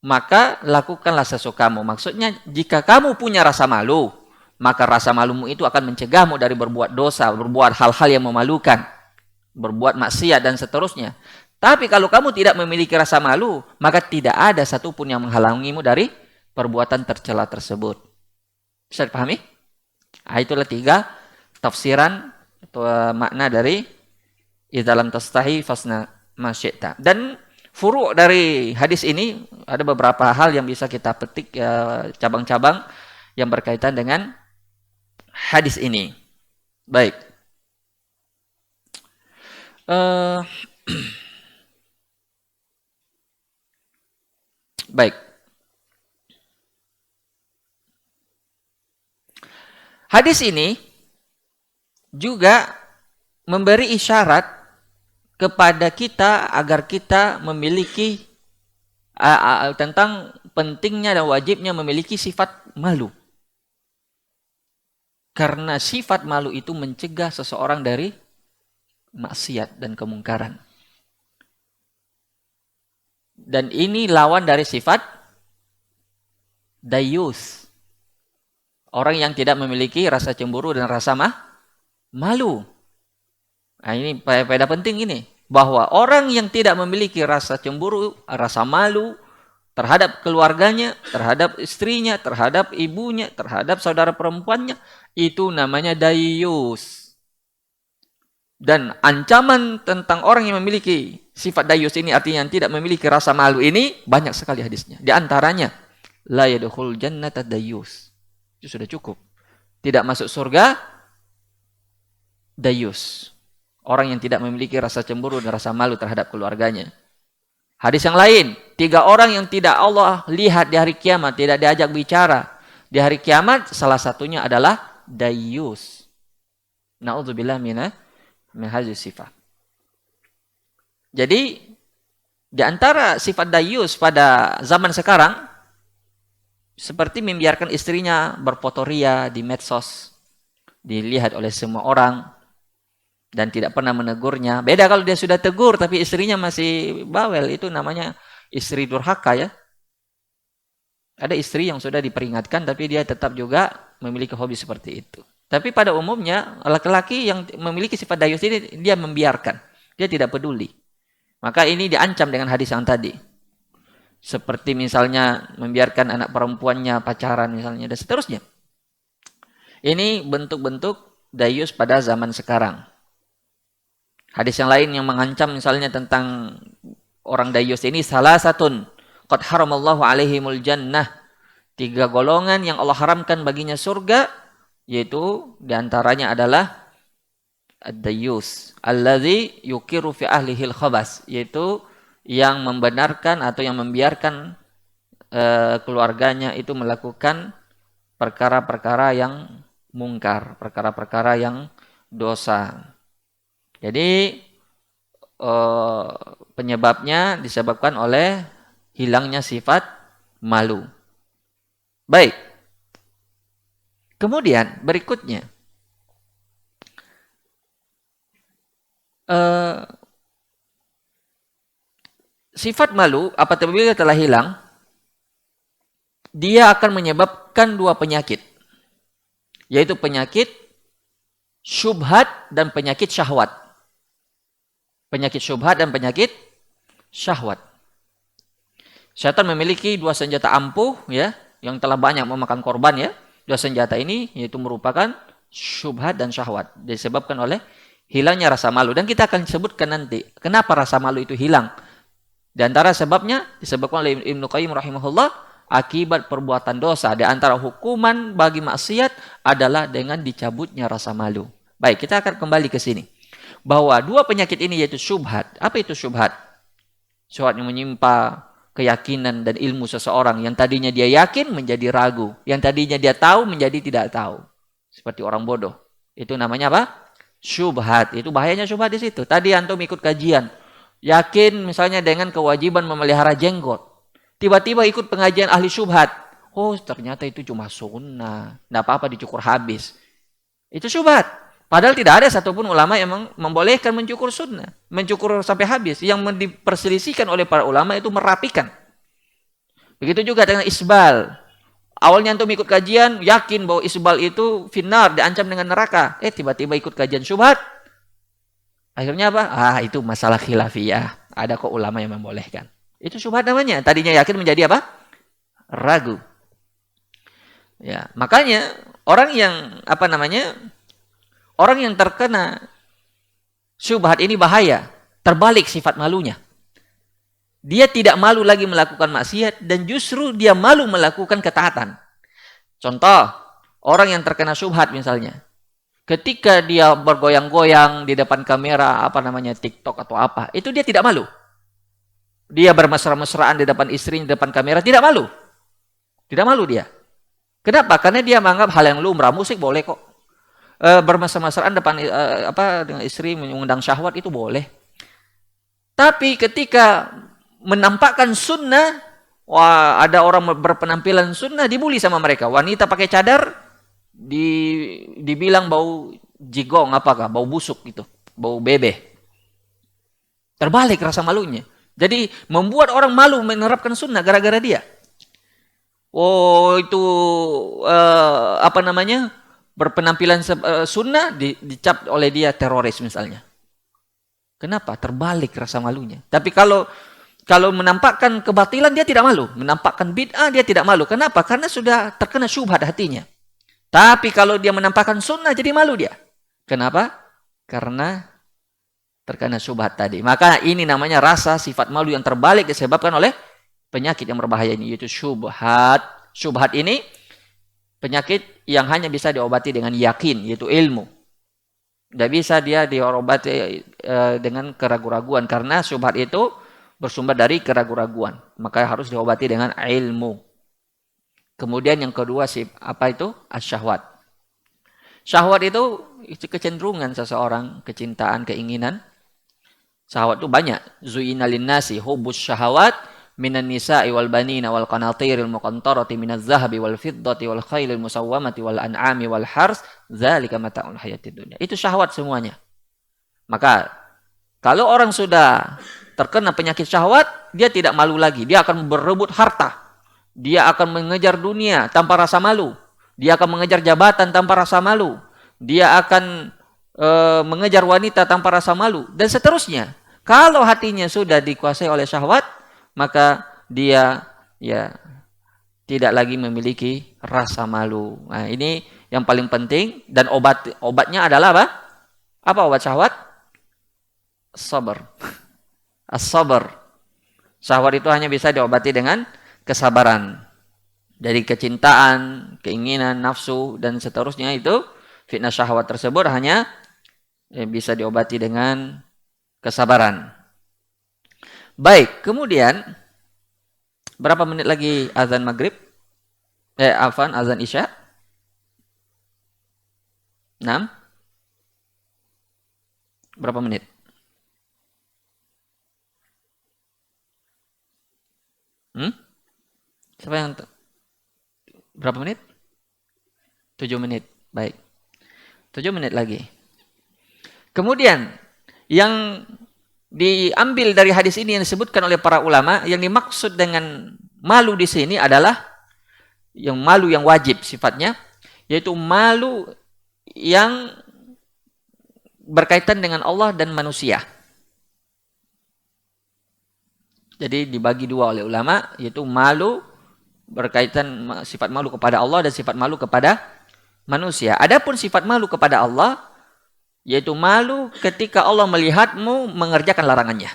S1: maka lakukanlah sesukamu. Maksudnya jika kamu punya rasa malu, maka rasa malumu itu akan mencegahmu dari berbuat dosa, berbuat hal-hal yang memalukan, berbuat maksiat dan seterusnya. Tapi kalau kamu tidak memiliki rasa malu, maka tidak ada satupun yang menghalangimu dari perbuatan tercela tersebut. Bisa dipahami? Itulah 3 tafsiran atau makna dari idza lam tastahi fasna ma syi'ta. Dan furu' dari hadis ini ada beberapa hal yang bisa kita petik, cabang-cabang yang berkaitan dengan hadis ini. Baik. Baik. Hadis ini juga memberi isyarat kepada kita agar kita memiliki tentang pentingnya dan wajibnya memiliki sifat malu. Karena sifat malu itu mencegah seseorang dari maksiat dan kemungkaran. Dan ini lawan dari sifat dayus. Orang yang tidak memiliki rasa cemburu dan rasa malu. Nah, ini faedah penting ini. Bahwa orang yang tidak memiliki rasa cemburu, rasa malu terhadap keluarganya, terhadap istrinya, terhadap ibunya, terhadap saudara perempuannya, itu namanya dayus. Dan ancaman tentang orang yang memiliki sifat dayus ini, artinya yang tidak memiliki rasa malu ini, banyak sekali hadisnya. Di antaranya, la yadkhul jannata dayus. Itu sudah cukup. Tidak masuk surga, dayus. Orang yang tidak memiliki rasa cemburu dan rasa malu terhadap keluarganya. Hadis yang lain, 3 orang yang tidak Allah lihat di hari kiamat, tidak diajak bicara di hari kiamat, salah satunya adalah dayus. Na'udzubillah min hadhihi sifat. Jadi, di antara sifat dayus pada zaman sekarang, seperti membiarkan istrinya berfotoria di medsos, dilihat oleh semua orang, dan tidak pernah menegurnya. Beda kalau dia sudah tegur, tapi istrinya masih bawel, itu namanya istri durhaka ya. Ada istri yang sudah diperingatkan, tapi dia tetap juga memiliki hobi seperti itu. Tapi pada umumnya, laki-laki yang memiliki sifat dayus ini, dia membiarkan. Dia tidak peduli. Maka ini diancam dengan hadis yang tadi. Seperti misalnya membiarkan anak perempuannya pacaran misalnya dan seterusnya. Ini bentuk-bentuk dayus pada zaman sekarang. Hadis yang lain yang mengancam misalnya tentang orang dayus ini, salah satun qad haramallahu alaihimul jannah. 3 golongan yang Allah haramkan baginya surga, yaitu diantaranya adalah ad-dayus alladzi yukiru fi ahlihil khabas, yaitu yang membenarkan atau yang membiarkan keluarganya itu melakukan perkara-perkara yang mungkar, perkara-perkara yang dosa. Jadi penyebabnya disebabkan oleh hilangnya sifat malu. Baik. Kemudian berikutnya, sifat malu apabila telah hilang, dia akan menyebabkan 2 penyakit, yaitu penyakit syubhat dan penyakit syahwat. Penyakit syubhat dan penyakit syahwat. Syaitan memiliki 2 senjata ampuh ya, yang telah banyak memakan korban ya. 2 senjata ini yaitu merupakan syubhat dan syahwat, disebabkan oleh hilangnya rasa malu. Dan kita akan sebutkan nanti kenapa rasa malu itu hilang. Di antara sebabnya disebabkan oleh Ibnu Qayyim rahimahullah, akibat perbuatan dosa. Di antara hukuman bagi maksiat adalah dengan dicabutnya rasa malu. Baik, kita akan kembali ke sini. Bahwa 2 penyakit ini yaitu syubhat. Apa itu syubhat? Syubhat yang menyimpa keyakinan dan ilmu seseorang. Yang tadinya dia yakin menjadi ragu. Yang tadinya dia tahu menjadi tidak tahu. Seperti orang bodoh. Itu namanya apa? Syubhat. Itu bahayanya syubhat di situ. Tadi antum ikut kajian. Yakin misalnya dengan kewajiban memelihara jenggot. Tiba-tiba ikut pengajian ahli syubhat. Oh, ternyata itu cuma sunnah. Tidak apa-apa dicukur habis. Itu syubhat. Padahal tidak ada satupun ulama yang membolehkan mencukur sunnah. Mencukur sampai habis. Yang diperselisihkan oleh para ulama itu merapikan. Begitu juga dengan isbal. Awalnya antum ikut kajian, yakin bahwa isbal itu finnar, diancam dengan neraka. Tiba-tiba ikut kajian syubhat. Akhirnya apa? Itu masalah khilafiyah. Ada kok ulama yang membolehkan. Itu syubhat namanya. Tadinya yakin menjadi apa? Ragu. Ya, makanya orang yang orang yang terkena Syubhat ini bahaya. Terbalik sifat malunya. Dia tidak malu lagi melakukan maksiat dan justru dia malu melakukan ketaatan. Contoh, orang yang terkena syubhat misalnya. Ketika dia bergoyang-goyang di depan kamera, TikTok atau apa, itu dia tidak malu. Dia bermesra-mesraan di depan istri, di depan kamera, tidak malu. Tidak malu dia. Kenapa? Karena dia menganggap hal yang lumrah, musik boleh kok. Bermesra-mesraan depan dengan istri, mengundang syahwat itu boleh. Tapi ketika menampakkan sunnah, wah, ada orang berpenampilan sunnah, dibully sama mereka. Wanita pakai cadar, dibilang bau jigong, bau busuk gitu, bau bebeh. Terbalik rasa malunya. Jadi membuat orang malu menerapkan sunnah gara-gara dia. Oh, itu berpenampilan sunnah, dicap oleh dia teroris misalnya. Kenapa? Terbalik rasa malunya. Tapi kalau menampakkan kebatilan dia tidak malu, menampakkan bid'ah dia tidak malu. Kenapa? Karena sudah terkena syubhat hatinya. Tapi kalau dia menampakkan sunnah jadi malu dia. Kenapa? Karena terkena syubhat tadi. Maka ini namanya rasa sifat malu yang terbalik disebabkan oleh penyakit yang berbahaya ini, yaitu syubhat. Syubhat ini penyakit yang hanya bisa diobati dengan yakin, yaitu ilmu. Tidak bisa dia diobati dengan keraguan-raguan, karena syubhat itu bersumber dari keraguan-raguan. Maka harus diobati dengan ilmu. Kemudian yang kedua asyahwat. Syahwat itu kecenderungan seseorang, kecintaan, keinginan. Syahwat itu banyak. Zu'ina linnasi hubbus syahawat minan nisa'i wal banina wal qanatiril muqantarati minaz zahabi wal fiddati wal khailil musawwamati wal an'ami wal hars dzalika mata'ul hayatid dunya. Itu syahwat semuanya. Maka kalau orang sudah terkena penyakit syahwat, dia tidak malu lagi. Dia akan berebut harta. Dia akan mengejar dunia tanpa rasa malu. Dia akan mengejar jabatan tanpa rasa malu. Dia akan mengejar wanita tanpa rasa malu. Dan seterusnya. Kalau hatinya sudah dikuasai oleh syahwat, maka dia tidak lagi memiliki rasa malu. Nah, ini yang paling penting. Dan obatnya adalah apa? Apa obat syahwat? Sabar. As-sabar. Syahwat itu hanya bisa diobati dengan kesabaran. Dari kecintaan, keinginan, nafsu, dan seterusnya itu, fitnah syahwat tersebut hanya bisa diobati dengan kesabaran. Baik, kemudian berapa menit lagi azan maghrib? Azan isya? 6? Berapa menit? Siapa yang berapa menit? 7 menit. Baik. 7 menit lagi. Kemudian yang diambil dari hadis ini yang disebutkan oleh para ulama, yang dimaksud dengan malu di sini adalah yang malu yang wajib sifatnya, yaitu malu yang berkaitan dengan Allah dan manusia. Jadi dibagi dua oleh ulama, yaitu malu berkaitan sifat malu kepada Allah dan sifat malu kepada manusia. Adapun sifat malu kepada Allah, yaitu malu ketika Allah melihatmu mengerjakan larangannya.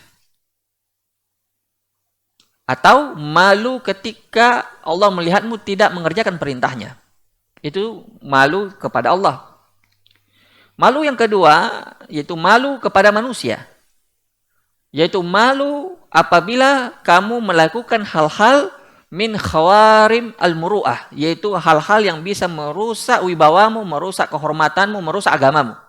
S1: Atau malu ketika Allah melihatmu tidak mengerjakan perintahnya. Itu malu kepada Allah. Malu yang kedua, yaitu malu kepada manusia. Yaitu malu apabila kamu melakukan hal-hal min khawarim al-muru'ah, yaitu hal-hal yang bisa merusak wibawamu, merusak kehormatanmu, merusak agamamu.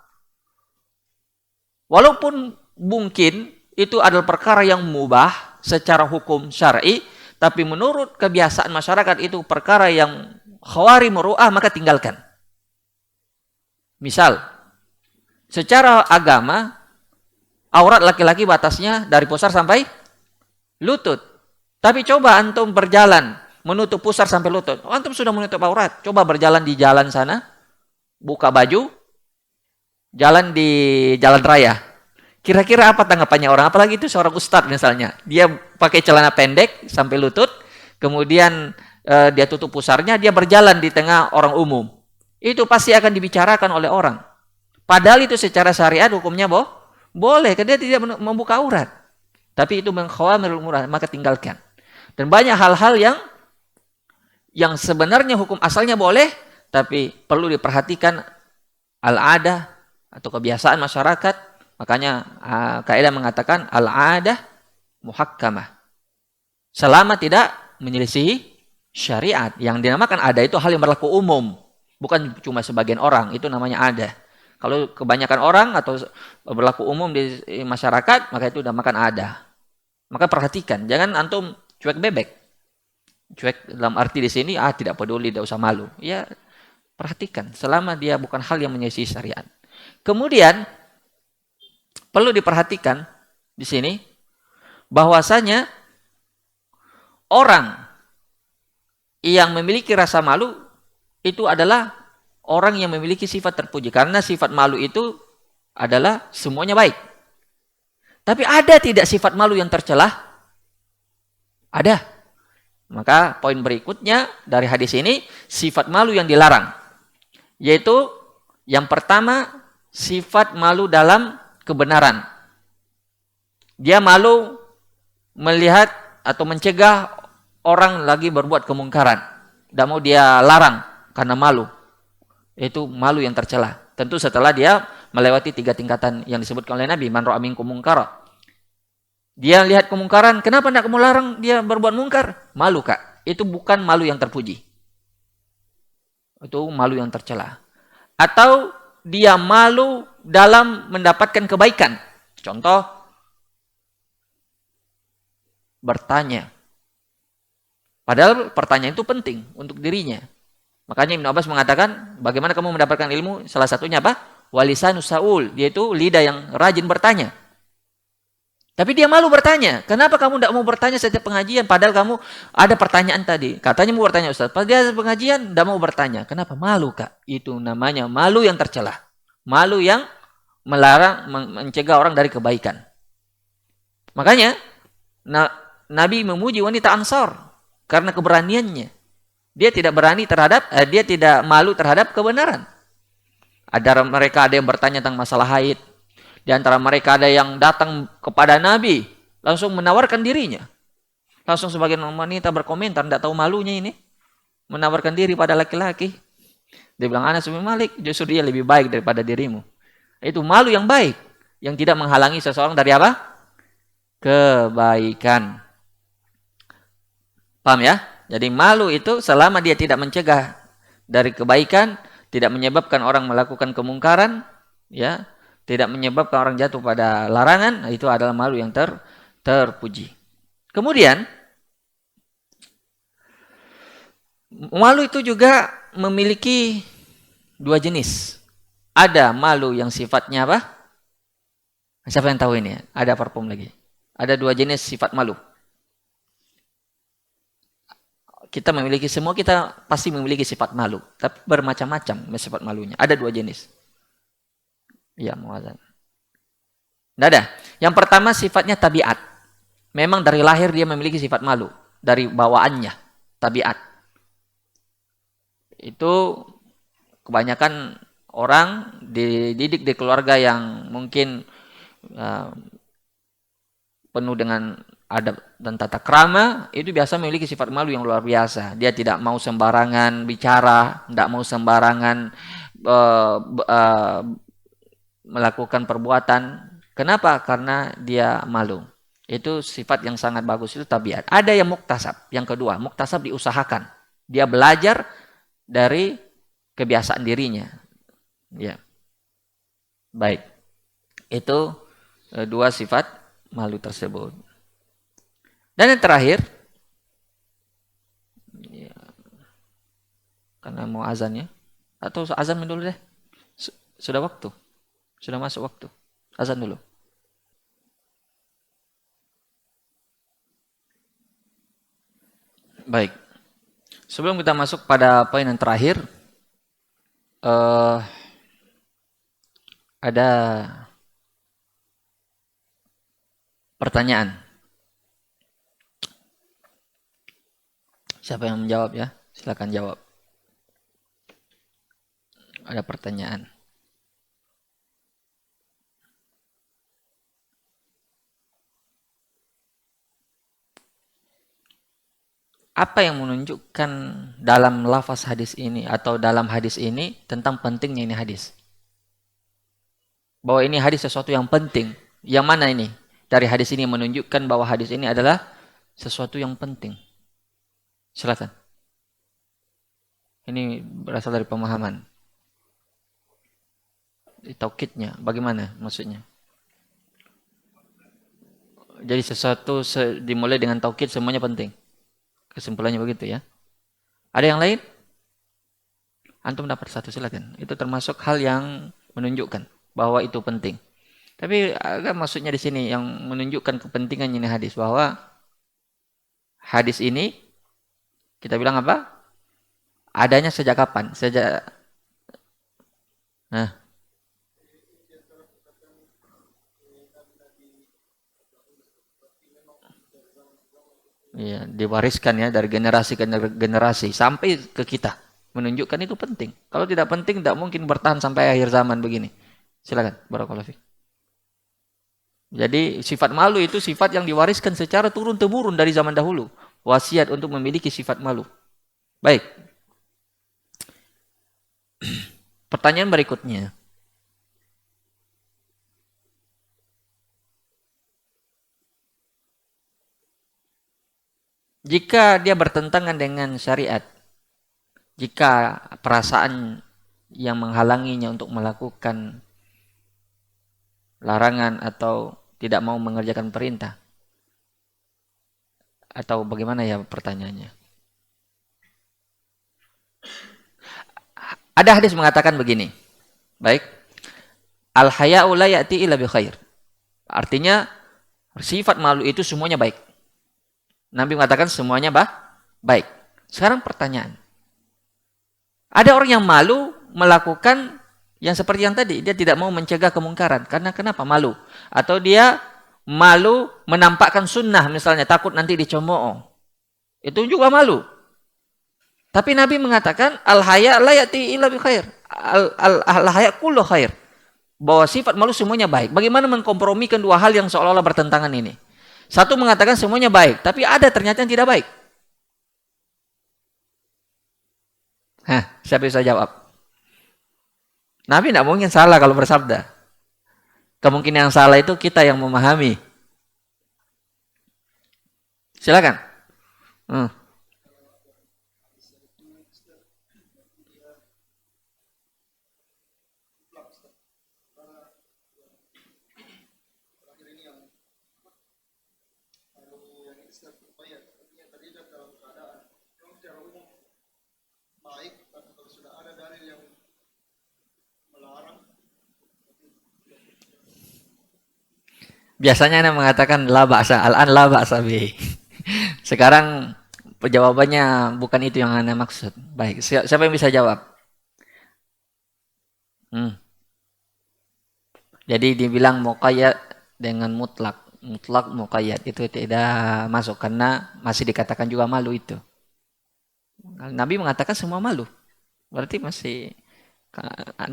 S1: Walaupun mungkin itu adalah perkara yang mubah secara hukum syar'i, tapi menurut kebiasaan masyarakat itu perkara yang khawarim muru'ah, maka tinggalkan. Misal, secara agama aurat laki-laki batasnya dari pusar sampai lutut. Tapi coba antum berjalan menutup pusar sampai lutut. Antum sudah menutup aurat. Coba berjalan di jalan sana, buka baju, jalan di jalan raya. Kira-kira apa tanggapannya orang? Apalagi itu seorang ustadz misalnya. Dia pakai celana pendek sampai lutut, kemudian dia tutup pusarnya, dia berjalan di tengah orang umum. Itu pasti akan dibicarakan oleh orang. Padahal itu secara syariat hukumnya Boleh, karena dia tidak membuka aurat. Tapi itu mengkhawamirul murah, maka tinggalkan. Dan banyak hal-hal yang sebenarnya hukum asalnya boleh, tapi perlu diperhatikan al-adah atau kebiasaan masyarakat. Makanya kaidah mengatakan al-adah muhakkamah. Selama tidak menyelisihi syariat. Yang dinamakan adah itu hal yang berlaku umum. Bukan cuma sebagian orang, itu namanya adah. Kalau kebanyakan orang atau berlaku umum di masyarakat, maka itu dinamakan adah. Maka perhatikan, jangan antum cuek bebek. Cuek dalam arti di sini, tidak peduli, tidak usah malu. Ya, perhatikan, selama dia bukan hal yang menyelisihi syariat. Kemudian, perlu diperhatikan di sini, bahwasanya orang yang memiliki rasa malu, itu adalah orang yang memiliki sifat terpuji. Karena sifat malu itu adalah semuanya baik. Tapi ada tidak sifat malu yang tercelah? Ada. Maka poin berikutnya dari hadis ini, sifat malu yang dilarang. Yaitu yang pertama, sifat malu dalam kebenaran. Dia malu melihat atau mencegah orang lagi berbuat kemungkaran. Tidak mau dia larang karena malu. Itu malu yang tercela. Tentu setelah dia melewati 3 tingkatan yang disebutkan oleh Nabi. Man ra'a minkum munkara. Dia lihat kemungkaran, kenapa tidak kamu larang dia berbuat mungkar? Malu, Kak. Itu bukan malu yang terpuji. Itu malu yang tercela. Atau dia malu dalam mendapatkan kebaikan. Contoh, bertanya. Padahal pertanyaan itu penting untuk dirinya. Makanya Ibnu Abbas mengatakan, bagaimana kamu mendapatkan ilmu? Salah satunya apa? Walisanus saul, yaitu lidah yang rajin bertanya. Tapi dia malu bertanya. Kenapa kamu tidak mau bertanya setiap pengajian? Padahal kamu ada pertanyaan tadi. Katanya mau bertanya Ustaz. Padahal dia pengajian tidak mau bertanya. Kenapa? Malu, Kak. Itu namanya malu yang tercela. Malu yang melarang, mencegah orang dari kebaikan. Makanya Nabi memuji wanita Ansar karena keberaniannya. Dia tidak berani terhadap, dia tidak malu terhadap kebenaran. Mereka ada yang bertanya tentang masalah haid. Di antara mereka ada yang datang kepada Nabi, langsung menawarkan dirinya. Langsung sebagian wanita berkomentar, tidak tahu malunya ini. Menawarkan diri pada laki-laki. Dia bilang, Anas bin Malik, justru dia lebih baik daripada dirimu. Itu malu yang baik. Yang tidak menghalangi seseorang dari apa? Kebaikan. Paham ya? Jadi malu itu selama dia tidak mencegah dari kebaikan, tidak menyebabkan orang melakukan kemungkaran, ya, tidak menyebabkan orang jatuh pada larangan, itu adalah malu yang terpuji. Kemudian, malu itu juga memiliki 2 jenis. Ada malu yang sifatnya apa? Siapa yang tahu ini? Ada parfum lagi. Ada 2 jenis sifat malu. Kita pasti memiliki sifat malu. Tapi bermacam-macam sifat malunya. Ada 2 jenis. Ya, muadzan. Tidak ada. Yang pertama sifatnya tabiat. Memang dari lahir dia memiliki sifat malu. Dari bawaannya. Tabiat. Itu kebanyakan orang dididik di keluarga yang mungkin penuh dengan adab dan tata krama, itu biasa memiliki sifat malu yang luar biasa. Dia tidak mau sembarangan bicara, tidak mau sembarangan melakukan perbuatan. Kenapa? Karena dia malu. Itu sifat yang sangat bagus, itu tabiat. Ada yang muktasab. Yang kedua, muktasab diusahakan. Dia belajar dari kebiasaan dirinya. Ya. Baik. Itu 2 sifat malu tersebut. Dan yang terakhir, ya, karena mau azan ya, atau azan dulu deh. Sudah waktu. Sudah masuk waktu. Azan dulu. Baik. Sebelum kita masuk pada poin yang terakhir, ada pertanyaan. Siapa yang menjawab ya? Silakan jawab. Ada pertanyaan. apa yang menunjukkan dalam lafaz hadis ini atau dalam hadis ini tentang pentingnya ini hadis? Bahwa ini hadis sesuatu yang penting. Yang mana ini? Dari hadis ini menunjukkan bahwa hadis ini adalah sesuatu yang penting. Silakan. Ini berasal dari pemahaman. Taukidnya, bagaimana maksudnya? Jadi sesuatu dimulai dengan taukid semuanya penting. Kesimpulannya begitu ya. Ada yang lain? Antum dapat satu, silakan. Itu termasuk hal yang menunjukkan bahwa itu penting. Tapi agak maksudnya di sini yang menunjukkan kepentingan ini hadis, bahwa hadis ini kita bilang apa? Adanya sejak kapan? Iya, diwariskan ya dari generasi ke generasi sampai ke kita. Menunjukkan itu penting. Kalau tidak penting, tidak mungkin bertahan sampai akhir zaman begini. Silakan, barakallahu fiik. Jadi sifat malu itu sifat yang diwariskan secara turun-temurun dari zaman dahulu. Wasiat untuk memiliki sifat malu. Baik. Pertanyaan berikutnya. Jika dia bertentangan dengan syariat, jika perasaan yang menghalanginya untuk melakukan larangan atau tidak mau mengerjakan perintah, atau bagaimana ya pertanyaannya? Ada hadis mengatakan begini, baik, al-haya'u la ya'ti illa bi khair. Artinya sifat malu itu semuanya baik. Nabi mengatakan semuanya baik. Sekarang pertanyaan. Ada orang yang malu melakukan yang seperti yang tadi. Dia tidak mau mencegah kemungkaran. Karena kenapa? Malu. Atau dia malu menampakkan sunnah misalnya. Takut nanti dicemooh. Itu juga malu. Tapi Nabi mengatakan al-haya la ya'ti illa bi khair. Al-haya kullu khair. Bahwa sifat malu semuanya baik. Bagaimana mengkompromikan dua hal yang seolah-olah bertentangan ini? Satu mengatakan semuanya baik, tapi ada ternyata yang tidak baik. Siapa bisa jawab? Nabi tidak mungkin salah kalau bersabda. Kemungkinan yang salah itu kita yang memahami. Silakan. Biasanya Anda mengatakan la ba'sa, al-an la ba'sa bi. Sekarang jawabannya bukan itu yang Anda maksud. Baik, siapa yang bisa jawab? Jadi dibilang muqayyad dengan mutlak. Mutlak muqayyad itu tidak masuk karena masih dikatakan juga malu itu. Nabi mengatakan semua malu. Berarti masih,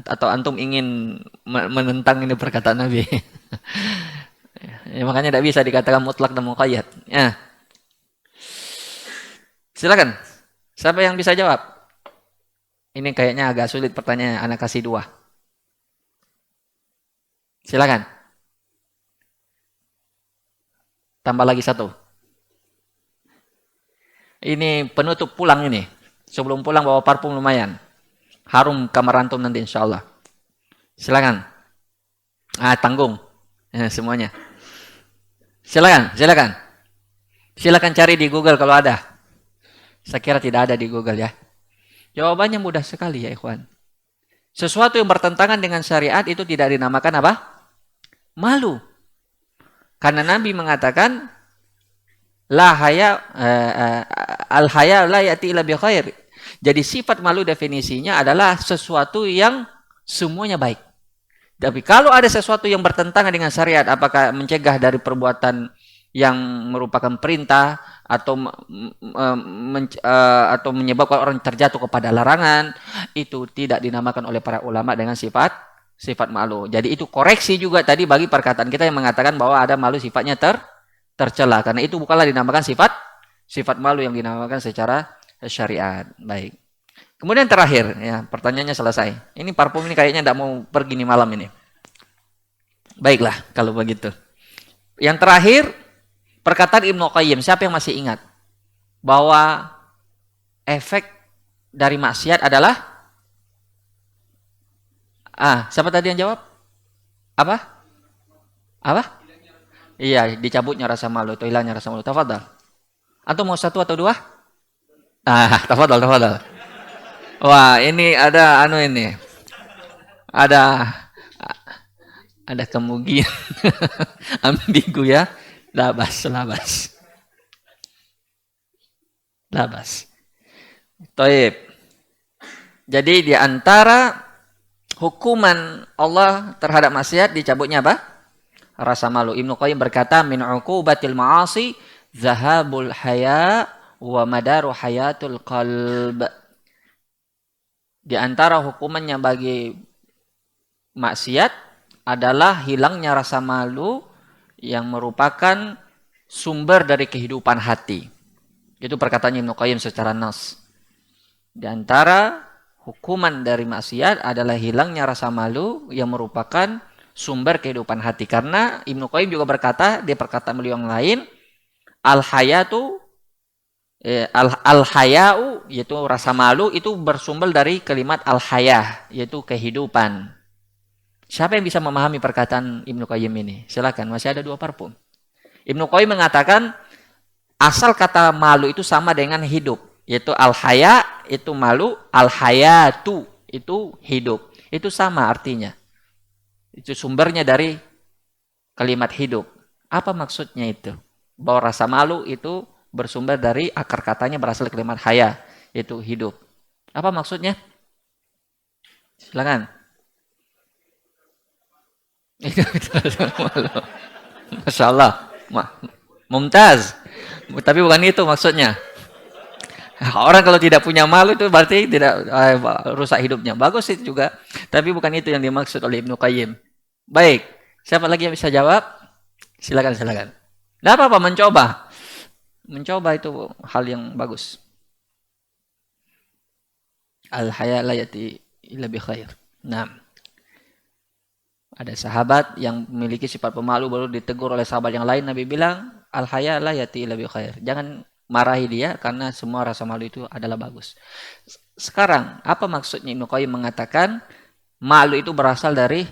S1: atau antum ingin menentang ini perkataan Nabi? Ya, makanya tidak bisa dikatakan mutlak dan muqayyad. Ya. Silakan. Siapa yang bisa jawab? Ini kayaknya agak sulit pertanyaannya. Anak kasih 2. Silakan. Tambah lagi 1. Ini penutup pulang ini. Sebelum pulang bawa parfum lumayan. Harum kamar antum nanti insyaallah. Silakan. Tanggung. Semuanya. Silakan. Silakan cari di Google kalau ada. Saya kira tidak ada di Google ya. Jawabannya mudah sekali ya ikhwan. Sesuatu yang bertentangan dengan syariat itu tidak dinamakan apa? Malu. Karena Nabi mengatakan al-haya la ya'ti illa bi khair. Jadi sifat malu definisinya adalah sesuatu yang semuanya baik. Tapi kalau ada sesuatu yang bertentangan dengan syariat, apakah mencegah dari perbuatan yang merupakan perintah atau menyebabkan orang terjatuh kepada larangan, itu tidak dinamakan oleh para ulama dengan sifat malu. Jadi itu koreksi juga tadi bagi perkataan kita yang mengatakan bahwa ada malu sifatnya tercela, karena itu bukanlah dinamakan sifat Sifat malu yang dinamakan secara syariat. Baik. Kemudian terakhir, ya pertanyaannya selesai. Ini parfum ini kayaknya tidak mau pergi nih malam ini. Baiklah kalau begitu. Yang terakhir, perkataan Ibnu Qayyim. Siapa yang masih ingat bahwa efek dari maksiat adalah siapa tadi yang jawab? Apa? Iya, dicabutnya rasa malu atau hilangnya rasa malu. Tafadhal. Atau mau satu atau dua? Tafadhal. Wah, ini ada ini. Ada kemungkinan ambigu ya. Labas. Taib. Jadi di antara hukuman Allah terhadap maksiat dicabutnya apa? Rasa malu. Ibnu Qayyim berkata, min uqubatil ma'asi zahabul haya wa madaru hayatul qalb. Di antara hukumannya bagi maksiat adalah hilangnya rasa malu yang merupakan sumber dari kehidupan hati. Itu perkataan Ibnu Qayyim secara nas. Di antara hukuman dari maksiat adalah hilangnya rasa malu yang merupakan sumber kehidupan hati. Karena Ibnu Qayyim juga berkata, di perkataan beliau yang lain, al-haya'u, yaitu rasa malu, itu bersumber dari kalimat al-haya, yaitu kehidupan. Siapa yang bisa memahami perkataan Ibnu Qayyim ini? Silakan, masih ada 2 parfum. Ibnu Qayyim mengatakan, asal kata malu itu sama dengan hidup. Yaitu al-haya, itu malu, al-hayatu, itu hidup. Itu sama artinya. Itu sumbernya dari kalimat hidup. Apa maksudnya itu? Bahwa rasa malu itu bersumber dari akar katanya berasal dari kalimat haya, yaitu hidup. Apa maksudnya? Silakan. Masya Allah. Mumtaz. Tapi bukan itu maksudnya. Orang kalau tidak punya malu itu berarti tidak rusak hidupnya. Bagus itu juga. Tapi bukan itu yang dimaksud oleh Ibnu Qayyim. Baik. Siapa lagi yang bisa jawab? Silakan. Tidak apa-apa mencoba. Mencoba itu hal yang bagus. Al-haya la yati illa bi khair. Nah. Ada sahabat yang memiliki sifat pemalu baru ditegur oleh sahabat yang lain. Nabi bilang, al-haya la yati illa bi khair. Jangan marahi dia karena semua rasa malu itu adalah bagus. Sekarang, apa maksudnya Ibnu Qayyim mengatakan malu itu berasal dari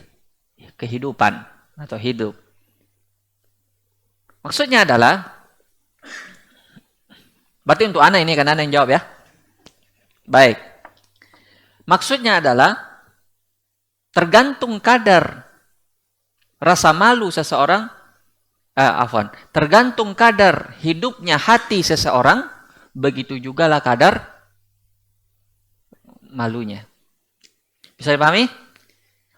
S1: kehidupan atau hidup? Maksudnya adalah, berarti untuk Ana ini kan Ana yang jawab ya. Baik. Maksudnya adalah tergantung kadar rasa malu seseorang, tergantung kadar hidupnya hati seseorang, begitu juga lah kadar malunya. Bisa dipahami?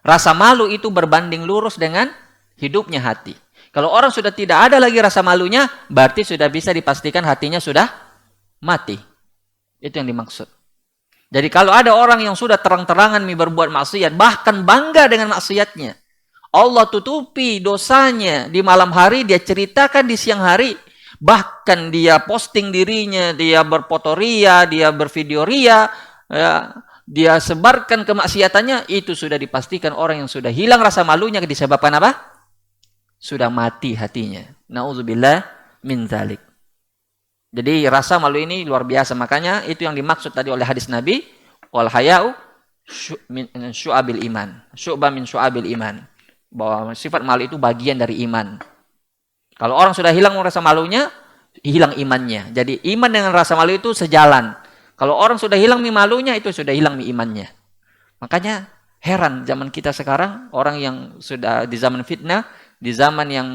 S1: Rasa malu itu berbanding lurus dengan hidupnya hati. Kalau orang sudah tidak ada lagi rasa malunya, berarti sudah bisa dipastikan hatinya sudah mati. Itu yang dimaksud. Jadi kalau ada orang yang sudah terang-terangan berbuat maksiat, bahkan bangga dengan maksiatnya, Allah tutupi dosanya di malam hari, dia ceritakan di siang hari, bahkan dia posting dirinya, dia berfoto ria, dia bervideo ria, ya, dia sebarkan kemaksiatannya, itu sudah dipastikan orang yang sudah hilang rasa malunya disebabkan apa? Sudah mati hatinya. Nauzubillah min dzalik. Jadi rasa malu ini luar biasa. Makanya itu yang dimaksud tadi oleh hadis Nabi, wal haya'u min syu'abil iman. Syu'bah min syu'abil iman. Bahwa sifat malu itu bagian dari iman. Kalau orang sudah hilang rasa malunya, hilang imannya. Jadi iman dengan rasa malu itu sejalan. Kalau orang sudah hilang malunya, itu sudah hilang imannya. Makanya heran zaman kita sekarang, orang yang sudah di zaman fitnah, di zaman yang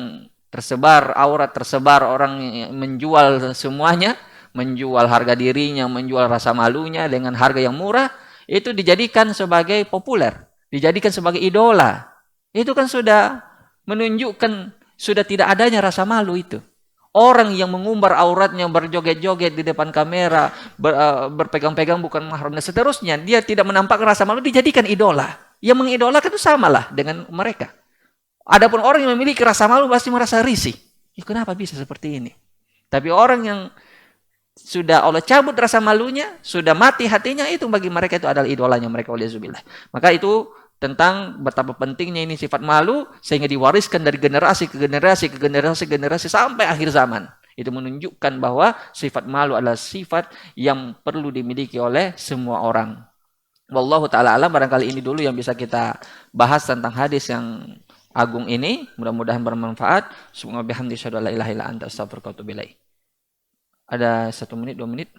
S1: tersebar aurat, tersebar orang yang menjual semuanya, menjual harga dirinya, menjual rasa malunya dengan harga yang murah, itu dijadikan sebagai populer, dijadikan sebagai idola. Itu kan sudah menunjukkan sudah tidak adanya rasa malu itu. Orang yang mengumbar auratnya, berjoget-joget di depan kamera, berpegang-pegang bukan mahram dan seterusnya, dia tidak menampakkan rasa malu, dijadikan idola. Yang mengidolakan itu samalah dengan mereka. Adapun orang yang memiliki rasa malu pasti merasa risih. Kenapa bisa seperti ini? Tapi orang yang sudah Allah cabut rasa malunya, sudah mati hatinya, itu bagi mereka itu adalah idolanya mereka, waliyadzubillah. Maka itu tentang betapa pentingnya ini sifat malu sehingga diwariskan dari generasi ke generasi ke generasi sampai akhir zaman. Itu menunjukkan bahwa sifat malu adalah sifat yang perlu dimiliki oleh semua orang. Wallahu taala alam, barangkali ini dulu yang bisa kita bahas tentang hadis yang agung ini. Mudah-mudahan bermanfaat. Subhanallah bihamdi syahadu la ilaha illa anta astaghfiruka wa atubu ilaik. Ada 1 menit, 2 menit.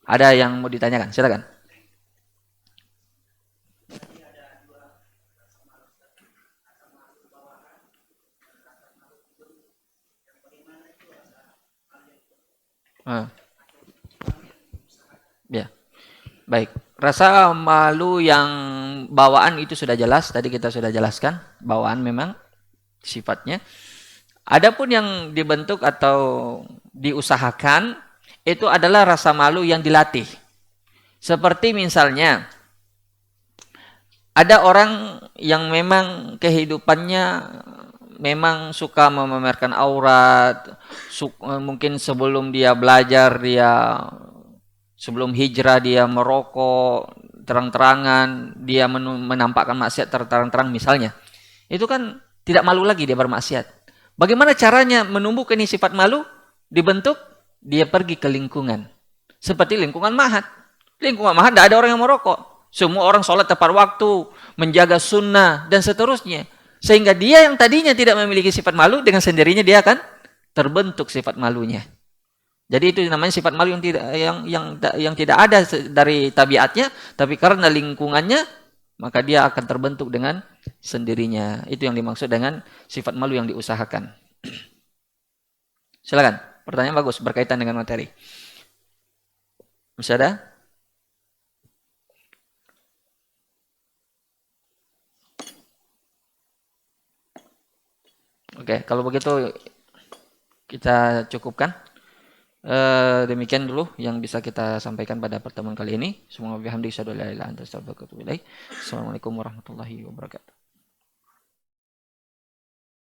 S1: Ada yang mau ditanyakan? Silakan. Ya, baik. Rasa malu yang bawaan itu sudah jelas. Tadi kita sudah jelaskan. Bawaan memang sifatnya. Adapun yang dibentuk atau diusahakan, itu adalah rasa malu yang dilatih. Seperti misalnya, ada orang yang memang kehidupannya memang suka memamerkan aurat, mungkin sebelum dia belajar, sebelum hijrah dia merokok terang-terangan, dia menampakkan maksiat terang-terang misalnya. Itu kan tidak malu lagi dia bermaksiat. Bagaimana caranya menumbuhkan ini sifat malu? Dibentuk, dia pergi ke lingkungan. Seperti lingkungan mahat. Lingkungan mahat tidak ada orang yang merokok. Semua orang sholat tepat waktu, menjaga sunnah, dan seterusnya. Sehingga dia yang tadinya tidak memiliki sifat malu, dengan sendirinya dia akan terbentuk sifat malunya. Jadi itu namanya sifat malu yang tidak ada dari tabiatnya, tapi karena lingkungannya, maka dia akan terbentuk dengan sendirinya. Itu yang dimaksud dengan sifat malu yang diusahakan. Silakan, pertanyaan bagus berkaitan dengan materi. Masih ada? Oke, kalau begitu kita cukupkan. Demikian dulu yang bisa kita sampaikan pada pertemuan kali ini. Semoga bihamdi syadu la ilaha illa anta astaghfiruka wa atubu ilaik. Assalamualaikum warahmatullahi wabarakatuh.